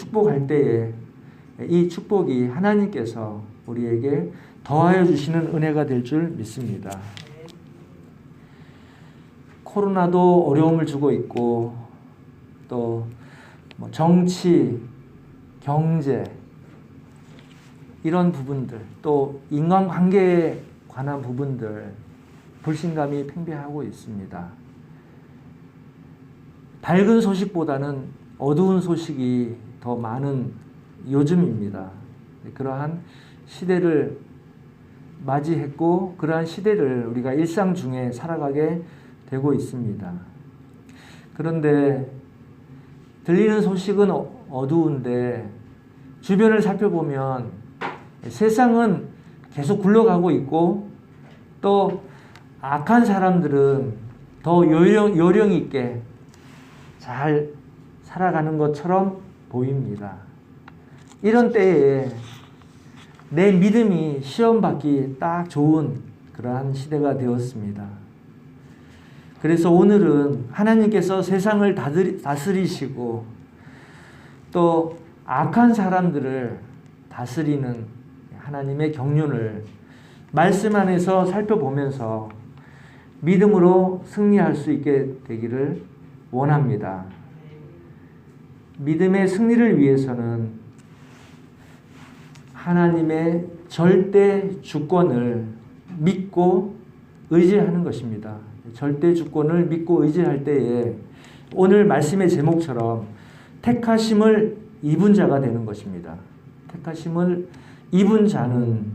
축복할 때에 이 축복이 하나님께서 우리에게 더하여 주시는 은혜가 될 줄 믿습니다. 코로나도 어려움을 주고 있고 또 정치, 경제 이런 부분들 또 인간관계에 관한 부분들 불신감이 팽배하고 있습니다. 밝은 소식보다는 어두운 소식이 더 많은 요즘입니다. 그러한 시대를 맞이했고 그러한 시대를 우리가 일상 중에 살아가게 되고 있습니다. 그런데 들리는 소식은 어두운데 주변을 살펴보면 세상은 계속 굴러가고 있고 또 악한 사람들은 더 요령 있게 잘 살아가는 것처럼 보입니다. 이런 때에 내 믿음이 시험받기 딱 좋은 그러한 시대가 되었습니다. 그래서 오늘은 하나님께서 세상을 다스리시고 또 악한 사람들을 다스리는 하나님의 경륜을 말씀 안에서 살펴보면서 믿음으로 승리할 수 있게 되기를 원합니다. 믿음의 승리를 위해서는 하나님의 절대 주권을 믿고 의지하는 것입니다. 절대 주권을 믿고 의지할 때에 오늘 말씀의 제목처럼 택하심을 입은 자가 되는 것입니다. 택하심을 입은 자는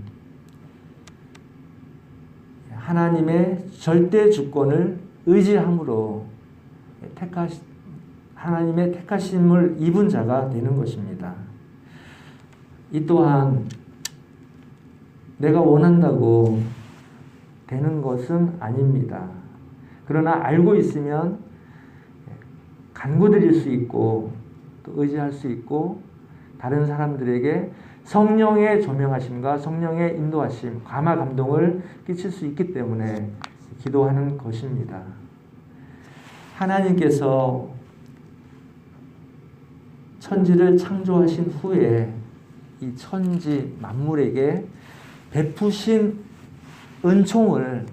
하나님의 절대 주권을 의지함으로 하나님의 택하심을 입은 자가 되는 것입니다. 이 또한 내가 원한다고 되는 것은 아닙니다. 그러나 알고 있으면 간구드릴 수 있고 또 의지할 수 있고 다른 사람들에게 성령의 조명하심과 성령의 인도하심, 감화 감동을 끼칠 수 있기 때문에 기도하는 것입니다. 하나님께서 천지를 창조하신 후에 이 천지 만물에게 베푸신 은총을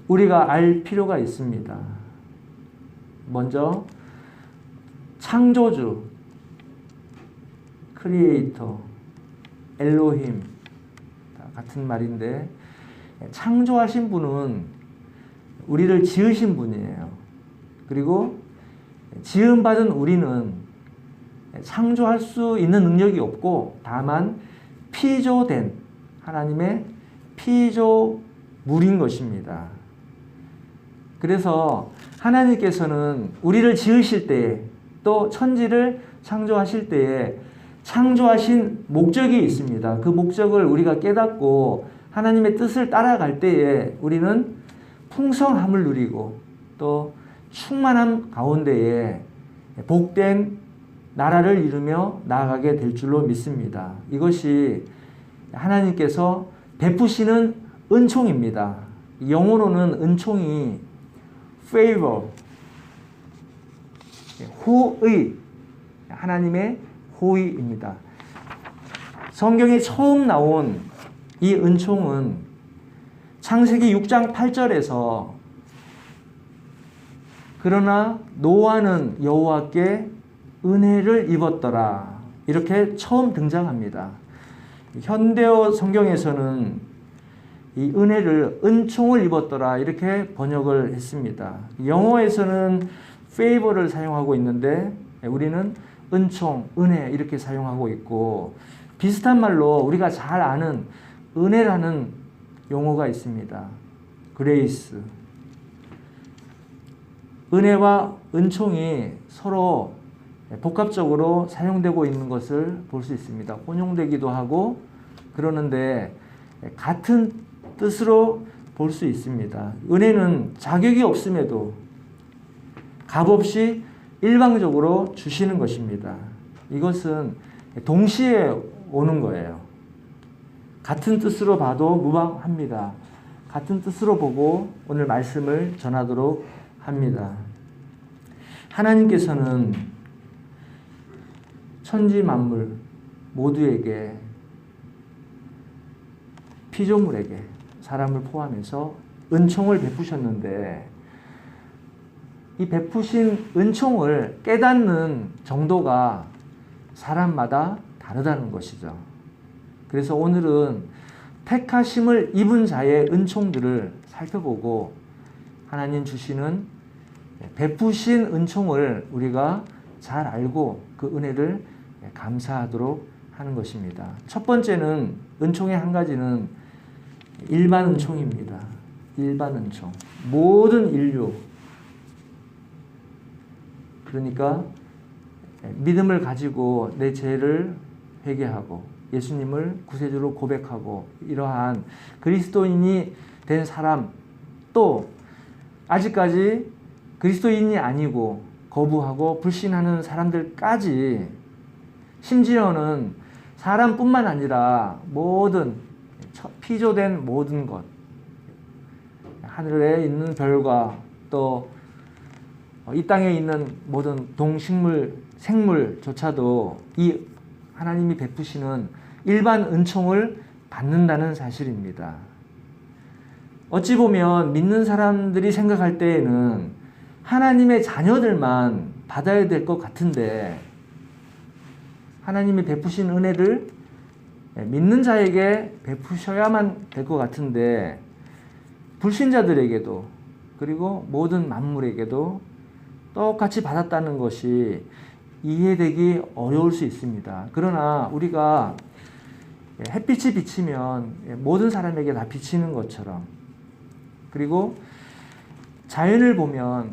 우리가 알 필요가 있습니다. 먼저 창조주, 크리에이터, 엘로힘 같은 말인데 창조하신 분은 우리를 지으신 분이에요. 그리고 지음받은 우리는 창조할 수 있는 능력이 없고 다만 피조된 하나님의 피조물인 것입니다. 그래서 하나님께서는 우리를 지으실 때에 또 천지를 창조하실 때에 창조하신 목적이 있습니다. 그 목적을 우리가 깨닫고 하나님의 뜻을 따라갈 때에 우리는 풍성함을 누리고 또 충만함 가운데에 복된 나라를 이루며 나아가게 될 줄로 믿습니다. 이것이 하나님께서 베푸시는 은총입니다. 영어로는 은총이 favor, 호의, 하나님의 호의입니다. 성경에 처음 나온 이 은총은 창세기 6장 8절에서 그러나 노아는 여호와께 은혜를 입었더라 이렇게 처음 등장합니다. 현대어 성경에서는 이 은혜를 은총을 입었더라 이렇게 번역을 했습니다. 영어에서는 favor를 사용하고 있는데 우리는 은총, 은혜 이렇게 사용하고 있고 비슷한 말로 우리가 잘 아는 은혜라는 용어가 있습니다. grace. 은혜와 은총이 서로 복합적으로 사용되고 있는 것을 볼 수 있습니다. 혼용되기도 하고 그러는데 같은 뜻으로 볼 수 있습니다. 은혜는 자격이 없음에도 값없이 일방적으로 주시는 것입니다. 이것은 동시에 오는 거예요. 같은 뜻으로 봐도 무방합니다. 같은 뜻으로 보고 오늘 말씀을 전하도록 합니다. 하나님께서는 천지 만물 모두에게, 피조물에게, 사람을 포함해서 은총을 베푸셨는데 이 베푸신 은총을 깨닫는 정도가 사람마다 다르다는 것이죠. 그래서 오늘은 택하심을 입은 자의 은총들을 살펴보고 하나님 주시는 베푸신 은총을 우리가 잘 알고 그 은혜를 감사하도록 하는 것입니다. 첫 번째는, 은총의 한 가지는 일반 은총입니다. 일반 은총. 모든 인류, 그러니까 믿음을 가지고 내 죄를 회개하고 예수님을 구세주로 고백하고 이러한 그리스도인이 된 사람, 또 아직까지 그리스도인이 아니고 거부하고 불신하는 사람들까지, 심지어는 사람뿐만 아니라 모든 피조된 모든 것, 하늘에 있는 별과 또 이 땅에 있는 모든 동식물, 생물조차도 이 하나님이 베푸시는 일반 은총을 받는다는 사실입니다. 어찌 보면 믿는 사람들이 생각할 때에는 하나님의 자녀들만 받아야 될 것 같은데, 하나님이 베푸신 은혜를 믿는 자에게 베푸셔야만 될 것 같은데, 불신자들에게도 그리고 모든 만물에게도 똑같이 받았다는 것이 이해되기 어려울 수 있습니다. 그러나 우리가 햇빛이 비치면 모든 사람에게 다 비치는 것처럼, 그리고 자연을 보면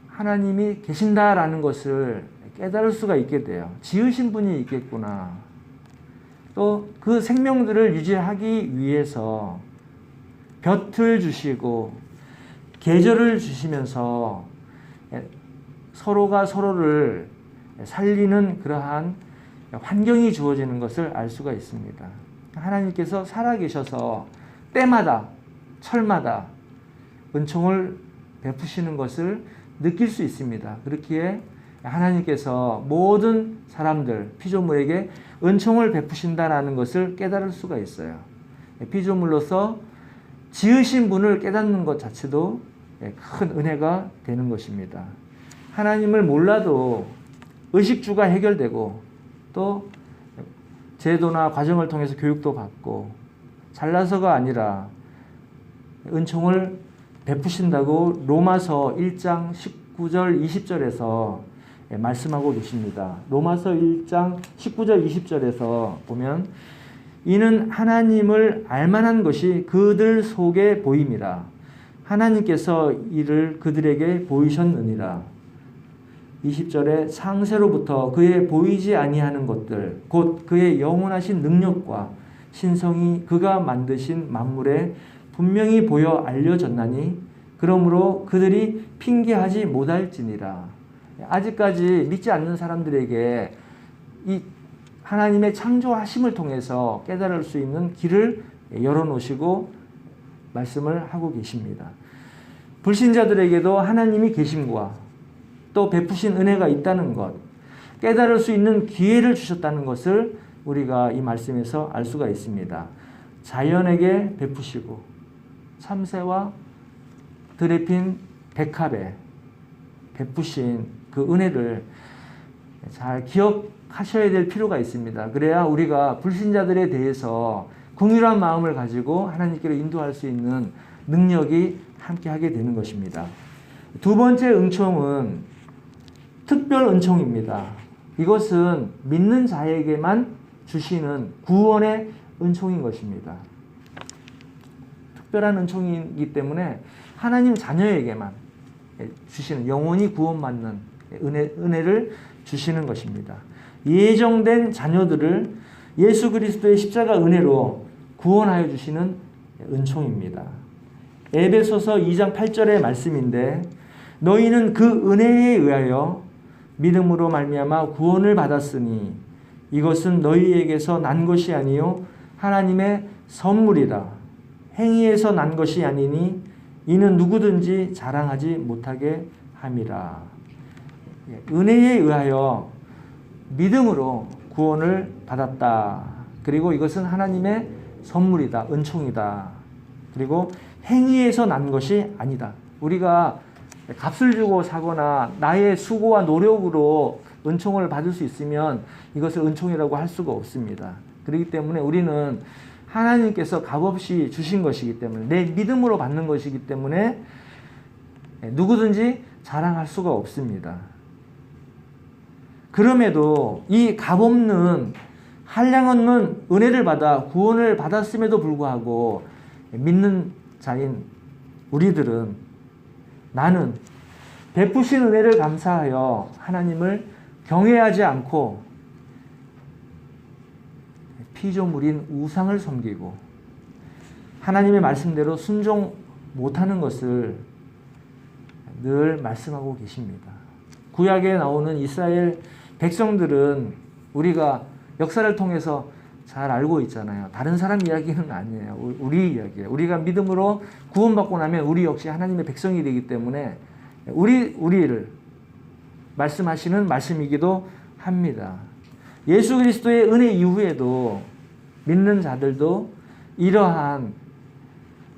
하나님이 계신다라는 것을 깨달을 수가 있게 돼요. 지으신 분이 있겠구나. 또 그 생명들을 유지하기 위해서 볕을 주시고 계절을 주시면서 서로가 서로를 살리는 그러한 환경이 주어지는 것을 알 수가 있습니다. 하나님께서 살아계셔서 때마다, 철마다 은총을 베푸시는 것을 느낄 수 있습니다. 그렇기에 하나님께서 모든 사람들, 피조물에게 은총을 베푸신다라는 것을 깨달을 수가 있어요. 피조물로서 지으신 분을 깨닫는 것 자체도 큰 은혜가 되는 것입니다. 하나님을 몰라도 의식주가 해결되고 또 제도나 과정을 통해서 교육도 받고 잘나서가 아니라 은총을 베푸신다고 로마서 1장 19절 20절에서 말씀하고 계십니다. 로마서 1장 19절 20절에서 보면 이는 하나님을 알만한 것이 그들 속에 보임이라. 하나님께서 이를 그들에게 보이셨느니라. 20절에 상세로부터 그의 보이지 아니하는 것들 곧 그의 영원하신 능력과 신성이 그가 만드신 만물에 분명히 보여 알려졌나니 그러므로 그들이 핑계하지 못할지니라. 아직까지 믿지 않는 사람들에게 이 하나님의 창조하심을 통해서 깨달을 수 있는 길을 열어놓으시고 말씀을 하고 계십니다. 불신자들에게도 하나님이 계심과 또 베푸신 은혜가 있다는 것, 깨달을 수 있는 기회를 주셨다는 것을 우리가 이 말씀에서 알 수가 있습니다. 자연에게 베푸시고 참새와 들에 핀 백합에 베푸신 그 은혜를 잘 기억하셔야 될 필요가 있습니다. 그래야 우리가 불신자들에 대해서 긍휼한 마음을 가지고 하나님께로 인도할 수 있는 능력이 함께하게 되는 것입니다. 두 번째 은총은 특별 은총입니다. 이것은 믿는 자에게만 주시는 구원의 은총인 것입니다. 특별한 은총이기 때문에 하나님 자녀에게만 주시는, 영원히 구원받는 은혜를 주시는 것입니다. 예정된 자녀들을 예수 그리스도의 십자가 은혜로 구원하여 주시는 은총입니다. 에베소서 2장 8절의 말씀인데 너희는 그 은혜에 의하여 믿음으로 말미암아 구원을 받았으니 이것은 너희에게서 난 것이 아니요 하나님의 선물이라. 행위에서 난 것이 아니니 이는 누구든지 자랑하지 못하게 함이라. 은혜에 의하여 믿음으로 구원을 받았다. 그리고 이것은 하나님의 선물이다. 은총이다. 그리고 행위에서 난 것이 아니다. 우리가 값을 주고 사거나 나의 수고와 노력으로 은총을 받을 수 있으면 이것을 은총이라고 할 수가 없습니다. 그렇기 때문에 우리는 하나님께서 값없이 주신 것이기 때문에, 내 믿음으로 받는 것이기 때문에 누구든지 자랑할 수가 없습니다. 그럼에도 이 값없는 한량없는 은혜를 받아 구원을 받았음에도 불구하고 믿는 자인 우리들은, 나는 베푸신 은혜를 감사하여 하나님을 경외하지 않고 피조물인 우상을 섬기고 하나님의 말씀대로 순종 못하는 것을 늘 말씀하고 계십니다. 구약에 나오는 이스라엘 백성들은 우리가 역사를 통해서 잘 알고 있잖아요. 다른 사람 이야기는 아니에요. 우리 이야기예요. 우리가 믿음으로 구원받고 나면 우리 역시 하나님의 백성이 되기 때문에 우리를 말씀하시는 말씀이기도 합니다. 예수 그리스도의 은혜 이후에도 믿는 자들도 이러한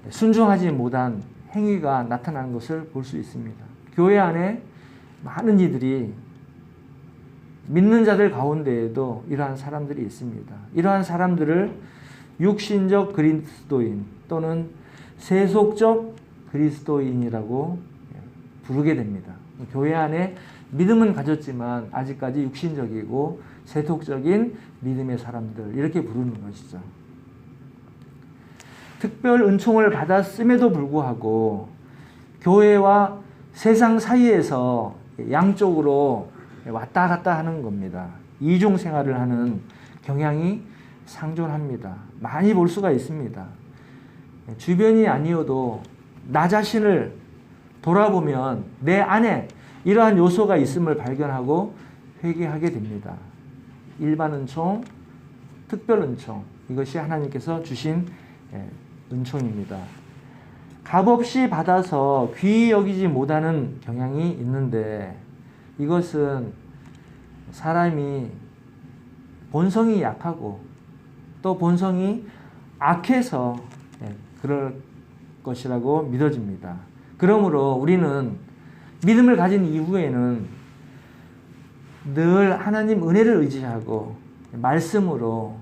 순종하지 못한 행위가 나타나는 것을 볼 수 있습니다. 교회 안에 많은 이들이, 믿는 자들 가운데에도 이러한 사람들이 있습니다. 이러한 사람들을 육신적 그리스도인 또는 세속적 그리스도인이라고 부르게 됩니다. 교회 안에 믿음은 가졌지만 아직까지 육신적이고 세속적인 믿음의 사람들, 이렇게 부르는 것이죠. 특별 은총을 받았음에도 불구하고 교회와 세상 사이에서 양쪽으로 왔다 갔다 하는 겁니다. 이중 생활을 하는 경향이 상존합니다. 많이 볼 수가 있습니다. 주변이 아니어도 나 자신을 돌아보면 내 안에 이러한 요소가 있음을 발견하고 회개하게 됩니다. 일반 은총, 특별 은총, 이것이 하나님께서 주신 은총입니다. 값없이 받아서 귀히 여기지 못하는 경향이 있는데, 이것은 사람이 본성이 약하고 또 본성이 악해서 그럴 것이라고 믿어집니다. 그러므로 우리는 믿음을 가진 이후에는 늘 하나님 은혜를 의지하고 말씀으로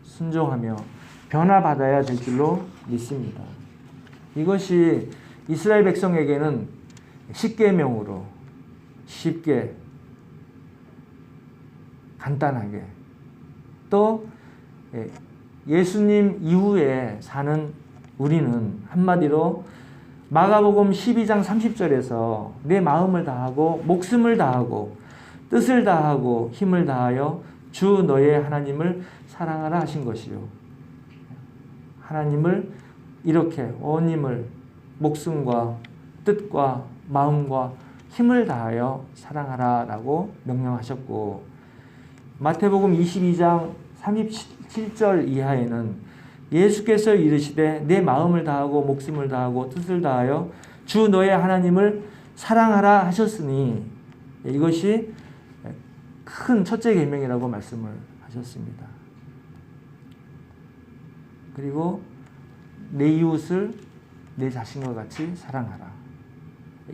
순종하며 변화받아야 될 줄로 믿습니다. 이것이 이스라엘 백성에게는 십계명으로 쉽게, 간단하게, 또 예수님 이후에 사는 우리는 한마디로 마가복음 12장 30절에서 내 마음을 다하고 목숨을 다하고 뜻을 다하고 힘을 다하여 주 너의 하나님을 사랑하라 하신 것이요. 하나님을 이렇게 온 힘을, 목숨과 뜻과 마음과 힘을 다하여 사랑하라 라고 명령하셨고, 마태복음 22장 37절 이하에는 예수께서 이르시되 내 마음을 다하고 목숨을 다하고 뜻을 다하여 주 너의 하나님을 사랑하라 하셨으니, 이것이 큰 첫째 계명이라고 말씀을 하셨습니다. 그리고 내 이웃을 내 자신과 같이 사랑하라.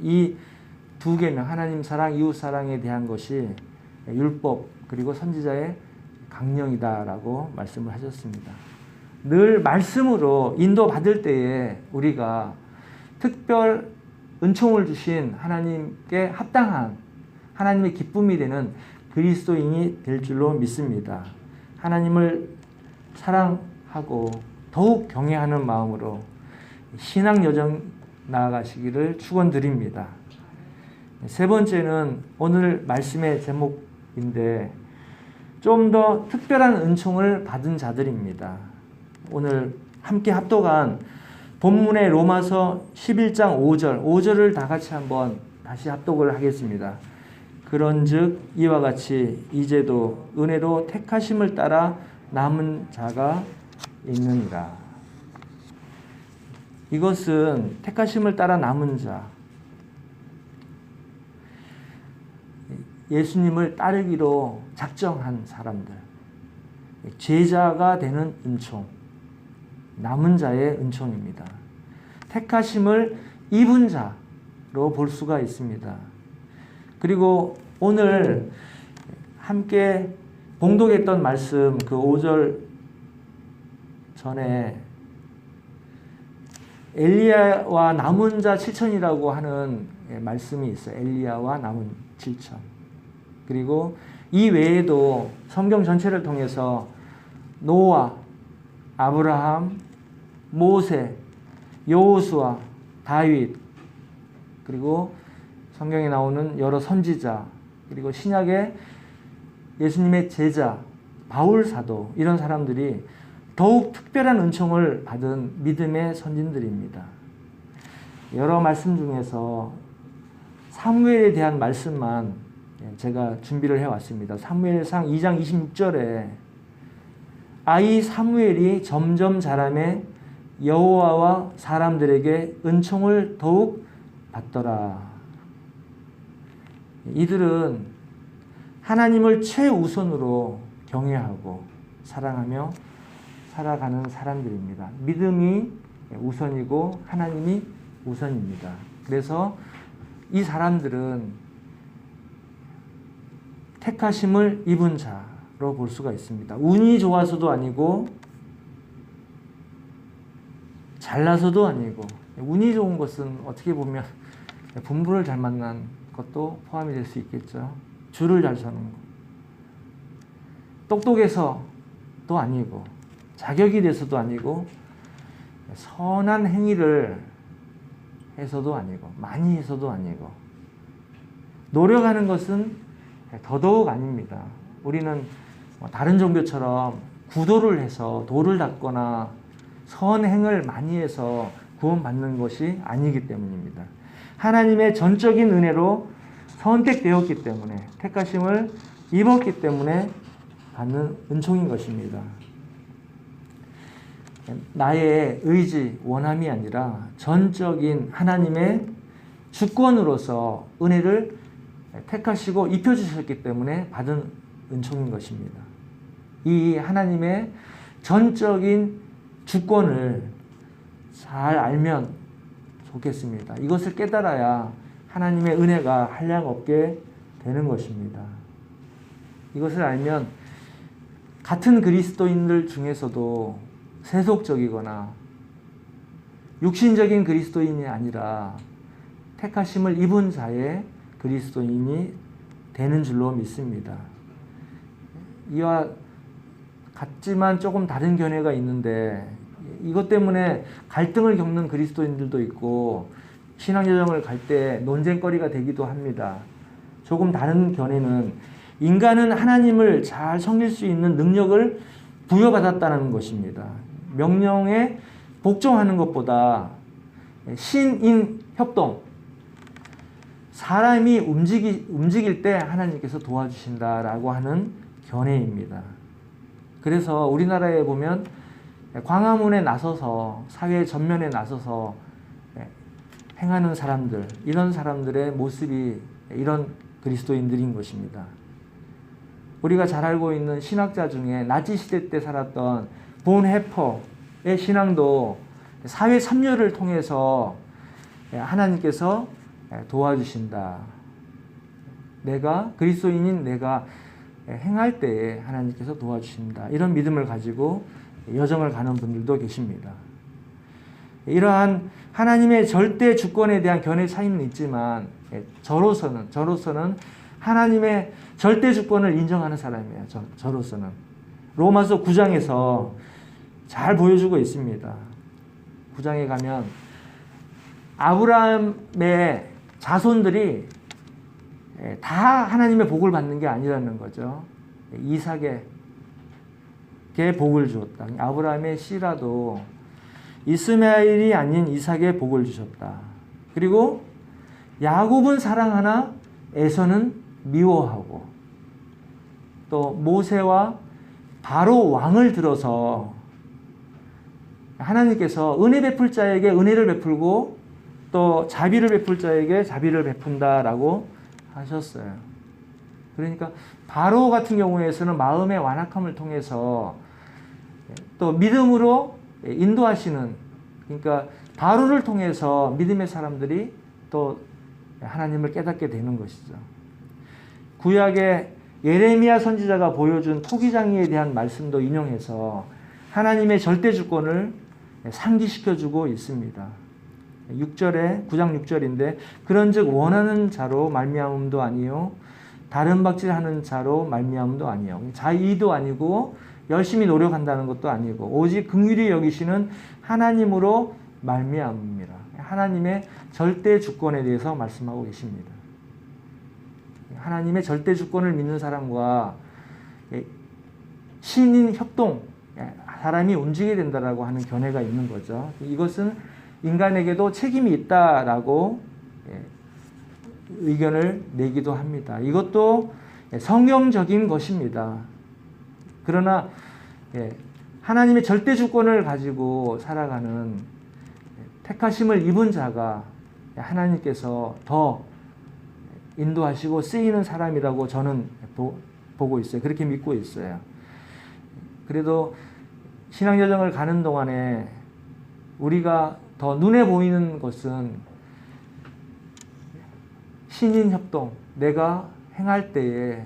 이 두 계명, 하나님 사랑, 이웃 사랑에 대한 것이 율법 그리고 선지자의 강령이다라고 말씀을 하셨습니다. 늘 말씀으로 인도받을 때에 우리가 특별 은총을 주신 하나님께 합당한, 하나님의 기쁨이 되는 그리스도인이 될 줄로 믿습니다. 하나님을 사랑하고 더욱 경외하는 마음으로 신앙 여정 나아가시기를 축원드립니다. 세 번째는 오늘 말씀의 제목인데, 좀 더 특별한 은총을 받은 자들입니다. 오늘 함께 합독한 본문의 로마서 11장 5절을 다 같이 한번 다시 합독을 하겠습니다. 그런즉 이와 같이 이제도 은혜로 택하심을 따라 남은 자가 있느니라. 이것은 택하심을 따라 남은 자, 예수님을 따르기로 작정한 사람들, 제자가 되는 은총, 남은 자의 은총입니다. 택하심을 입은 자로 볼 수가 있습니다. 그리고 오늘 함께 봉독했던 말씀 그 5절 전에 엘리야와 남은 자 7천이라고 하는 말씀이 있어요. 엘리야와 남은 7천. 그리고 이 외에도 성경 전체를 통해서 노아, 아브라함, 모세, 여호수아, 다윗, 그리고 성경에 나오는 여러 선지자, 그리고 신약의 예수님의 제자, 바울 사도, 이런 사람들이 더욱 특별한 은총을 받은 믿음의 선진들입니다. 여러 말씀 중에서 사무엘에 대한 말씀만 제가 준비를 해왔습니다. 사무엘상 2장 26절에 아이 사무엘이 점점 자라매 여호와와 사람들에게 은총을 더욱 받더라. 이들은 하나님을 최우선으로 경외하고 사랑하며 살아가는 사람들입니다. 믿음이 우선이고 하나님이 우선입니다. 그래서 이 사람들은 택하심을 입은 자로 볼 수가 있습니다. 운이 좋아서도 아니고 잘나서도 아니고, 운이 좋은 것은 어떻게 보면 분부를 잘 만난 것도 포함이 될 수 있겠죠. 줄을 잘 서는 것. 똑똑해서도 아니고 자격이 돼서도 아니고 선한 행위를 해서도 아니고 많이 해서도 아니고 노력하는 것은 더더욱 아닙니다. 우리는 다른 종교처럼 구도를 해서 도를 닦거나 선행을 많이 해서 구원받는 것이 아니기 때문입니다. 하나님의 전적인 은혜로 선택되었기 때문에, 택하심을 입었기 때문에 받는 은총인 것입니다. 나의 의지, 원함이 아니라 전적인 하나님의 주권으로서 은혜를 택하시고 입혀주셨기 때문에 받은 은총인 것입니다. 이 하나님의 전적인 주권을 잘 알면 좋겠습니다. 이것을 깨달아야 하나님의 은혜가 한량없게 되는 것입니다. 이것을 알면 같은 그리스도인들 중에서도 세속적이거나 육신적인 그리스도인이 아니라 택하심을 입은 자의 그리스도인이 되는 줄로 믿습니다. 이와 같지만 조금 다른 견해가 있는데, 이것 때문에 갈등을 겪는 그리스도인들도 있고 신앙여정을 갈 때 논쟁거리가 되기도 합니다. 조금 다른 견해는 인간은 하나님을 잘 섬길 수 있는 능력을 부여받았다는 것입니다. 명령에 복종하는 것보다 신인 협동, 사람이 움직일 때 하나님께서 도와주신다라고 하는 견해입니다. 그래서 우리나라에 보면 광화문에 나서서, 사회 전면에 나서서 행하는 사람들, 이런 사람들의 모습이 이런 그리스도인들인 것입니다. 우리가 잘 알고 있는 신학자 중에 나치 시대 때 살았던 본헤퍼의 신앙도 사회 참여를 통해서 하나님께서 도와주신다. 내가 그리스도인인 내가 행할 때에 하나님께서 도와주신다. 이런 믿음을 가지고 여정을 가는 분들도 계십니다. 이러한 하나님의 절대 주권에 대한 견해 차이는 있지만 저로서는 하나님의 절대 주권을 인정하는 사람이에요. 저로서는. 로마서 9장에서 잘 보여주고 있습니다. 9장에 가면 아브라함의 자손들이 다 하나님의 복을 받는 게 아니라는 거죠. 이삭에게 복을 주었다. 아브라함의 씨라도 이스마엘이 아닌 이삭에 복을 주셨다. 그리고 야곱은 사랑하나 에서는 미워하고, 또 모세와 바로 왕을 들어서 하나님께서 은혜 베풀 자에게 은혜를 베풀고 또 자비를 베풀 자에게 자비를 베푼다라고 하셨어요. 그러니까 바로 같은 경우에서는 마음의 완악함을 통해서 또 믿음으로 인도하시는, 그러니까 바로를 통해서 믿음의 사람들이 또 하나님을 깨닫게 되는 것이죠. 구약의 예레미야 선지자가 보여준 토기장이에 대한 말씀도 인용해서 하나님의 절대 주권을 상기시켜주고 있습니다. 6절에 9장 6절인데 그런즉 원하는 자로 말미암음도 아니요 다른 박질하는 자로 말미암음도 아니요 자의도 아니고 열심히 노력한다는 것도 아니고 오직 긍휼히 여기시는 하나님으로 말미암음이라. 하나님의 절대 주권에 대해서 말씀하고 계십니다. 하나님의 절대 주권을 믿는 사람과 신인 협동, 사람이 움직이게 된다라고 하는 견해가 있는 거죠. 이것은 인간에게도 책임이 있다라고 의견을 내기도 합니다. 이것도 성경적인 것입니다. 그러나 하나님의 절대 주권을 가지고 살아가는 택하심을 입은 자가 하나님께서 더 인도하시고 쓰이는 사람이라고 저는 보고 있어요. 그렇게 믿고 있어요. 그래도 신앙여정을 가는 동안에 우리가 더 눈에 보이는 것은 신인협동, 내가 행할 때에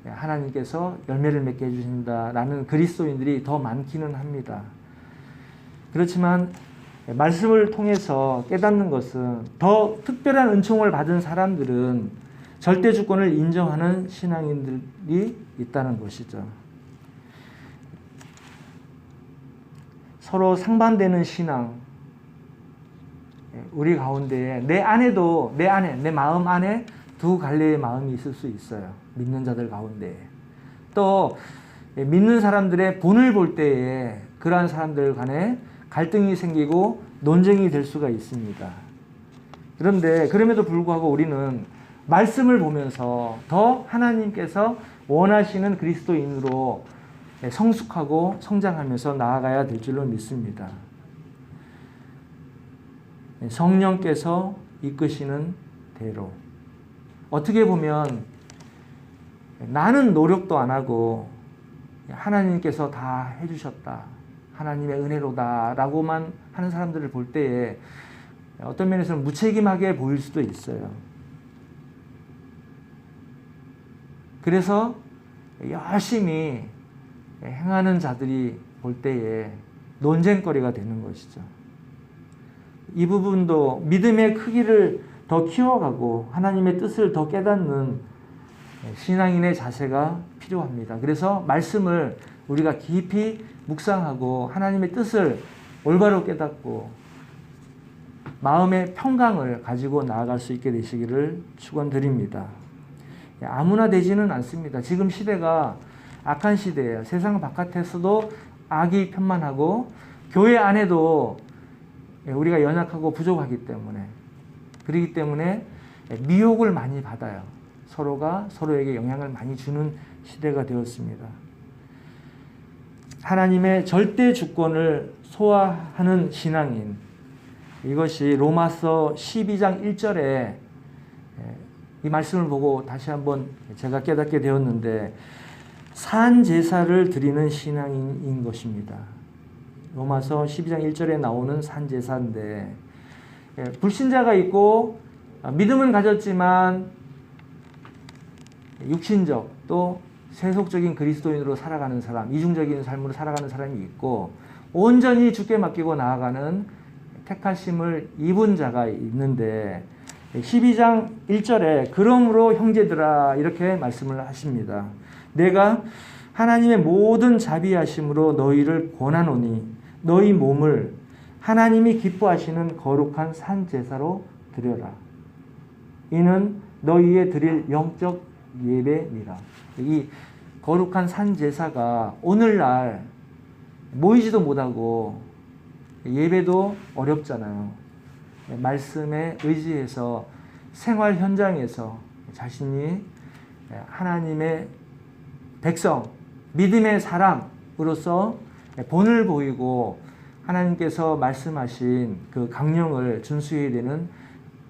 하나님께서 열매를 맺게 해주신다라는 그리스도인들이 더 많기는 합니다. 그렇지만 말씀을 통해서 깨닫는 것은 더 특별한 은총을 받은 사람들은 절대 주권을 인정하는 신앙인들이 있다는 것이죠. 서로 상반되는 신앙, 우리 가운데에 내 마음 안에 두 갈래의 마음이 있을 수 있어요. 믿는 자들 가운데. 또 믿는 사람들의 본을 볼 때에 그러한 사람들 간에 갈등이 생기고 논쟁이 될 수가 있습니다. 그런데 그럼에도 불구하고 우리는 말씀을 보면서 더 하나님께서 원하시는 그리스도인으로 성숙하고 성장하면서 나아가야 될 줄로 믿습니다. 성령께서 이끄시는 대로. 어떻게 보면 나는 노력도 안 하고 하나님께서 다 해주셨다, 하나님의 은혜로다 라고만 하는 사람들을 볼 때에 어떤 면에서는 무책임하게 보일 수도 있어요. 그래서 열심히 행하는 자들이 볼 때에 논쟁거리가 되는 것이죠. 이 부분도 믿음의 크기를 더 키워가고 하나님의 뜻을 더 깨닫는 신앙인의 자세가 필요합니다. 그래서 말씀을 우리가 깊이 묵상하고 하나님의 뜻을 올바로 깨닫고 마음의 평강을 가지고 나아갈 수 있게 되시기를 축원드립니다. 아무나 되지는 않습니다. 지금 시대가 악한 시대예요. 세상 바깥에서도 악이 편만하고 교회 안에도 우리가 연약하고 부족하기 때문에, 그렇기 때문에 미혹을 많이 받아요. 서로가 서로에게 영향을 많이 주는 시대가 되었습니다. 하나님의 절대 주권을 소화하는 신앙인, 이것이 로마서 12장 1절에 이 말씀을 보고 다시 한번 제가 깨닫게 되었는데, 산 제사를 드리는 신앙인인 것입니다. 로마서 12장 1절에 나오는 산 제사인데, 불신자가 있고 믿음은 가졌지만 육신적 또 세속적인 그리스도인으로 살아가는 사람, 이중적인 삶으로 살아가는 사람이 있고, 온전히 주께 맡기고 나아가는 택하심을 입은 자가 있는데, 12장 1절에 그러므로 형제들아 이렇게 말씀을 하십니다. 내가 하나님의 모든 자비하심으로 너희를 권하노니 너희 몸을 하나님이 기뻐하시는 거룩한 산 제사로 드려라. 이는 너희의 드릴 영적 예배니라. 이 거룩한 산 제사가 오늘날 모이지도 못하고 예배도 어렵잖아요. 말씀에 의지해서 생활 현장에서 자신이 하나님의 백성, 믿음의 사람으로서 본을 보이고 하나님께서 말씀하신 그 강령을 준수해야 되는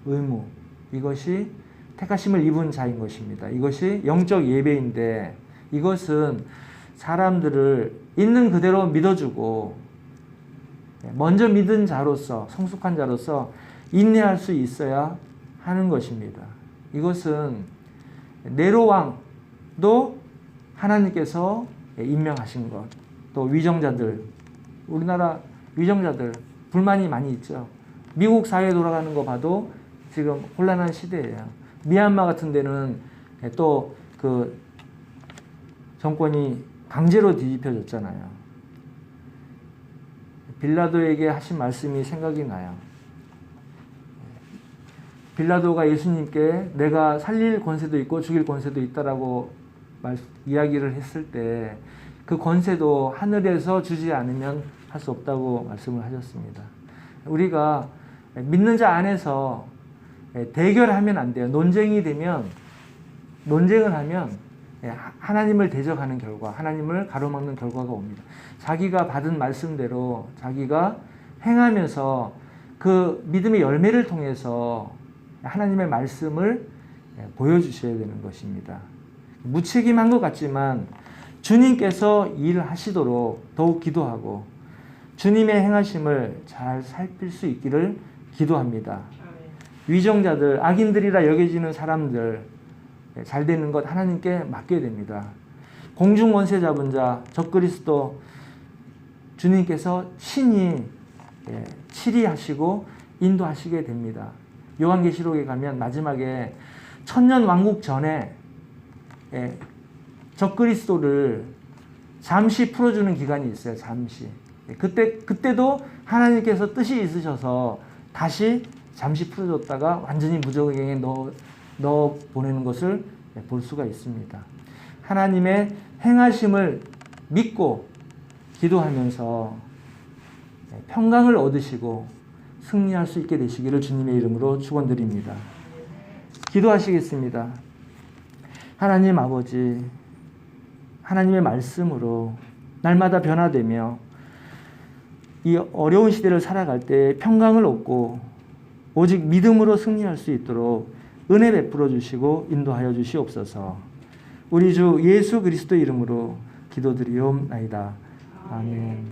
의무, 이것이 택하심을 입은 자인 것입니다. 이것이 영적 예배인데 이것은 사람들을 있는 그대로 믿어주고 먼저 믿은 자로서 성숙한 자로서 인내할 수 있어야 하는 것입니다. 이것은 네로 왕도 하나님께서 임명하신 것, 또 위정자들, 우리나라 위정자들 불만이 많이 있죠. 미국 사회 돌아가는 거 봐도 지금 혼란한 시대예요. 미얀마 같은 데는 또 그 정권이 강제로 뒤집혀졌잖아요. 빌라도에게 하신 말씀이 생각이 나요. 빌라도가 예수님께 내가 살릴 권세도 있고 죽일 권세도 있다라고 이야기를 했을 때 그 권세도 하늘에서 주지 않으면 할 수 없다고 말씀을 하셨습니다. 우리가 믿는 자 안에서 대결하면 안 돼요. 논쟁을 하면 하나님을 대적하는 결과, 하나님을 가로막는 결과가 옵니다. 자기가 받은 말씀대로 자기가 행하면서 그 믿음의 열매를 통해서 하나님의 말씀을 보여주셔야 되는 것입니다. 무책임한 것 같지만 주님께서 일하시도록 더욱 기도하고 주님의 행하심을 잘 살필 수 있기를 기도합니다. 위정자들, 악인들이라 여겨지는 사람들 잘 되는 것 하나님께 맡겨야 됩니다. 공중권세 잡은 자 적그리스도 주님께서 친히 치리하시고 인도하시게 됩니다. 요한계시록에 가면 마지막에 천년 왕국 전에 적그리스도를 잠시 풀어주는 기간이 있어요. 잠시. 그때도 하나님께서 뜻이 있으셔서 다시 잠시 풀어줬다가 완전히 무적행에 넣어 보내는 것을 볼 수가 있습니다. 하나님의 행하심을 믿고 기도하면서 평강을 얻으시고 승리할 수 있게 되시기를 주님의 이름으로 축원드립니다. 기도하시겠습니다. 하나님 아버지, 하나님의 말씀으로 날마다 변화되며 이 어려운 시대를 살아갈 때 평강을 얻고 오직 믿음으로 승리할 수 있도록 은혜 베풀어 주시고 인도하여 주시옵소서. 우리 주 예수 그리스도 이름으로 기도드리옵나이다. 아멘.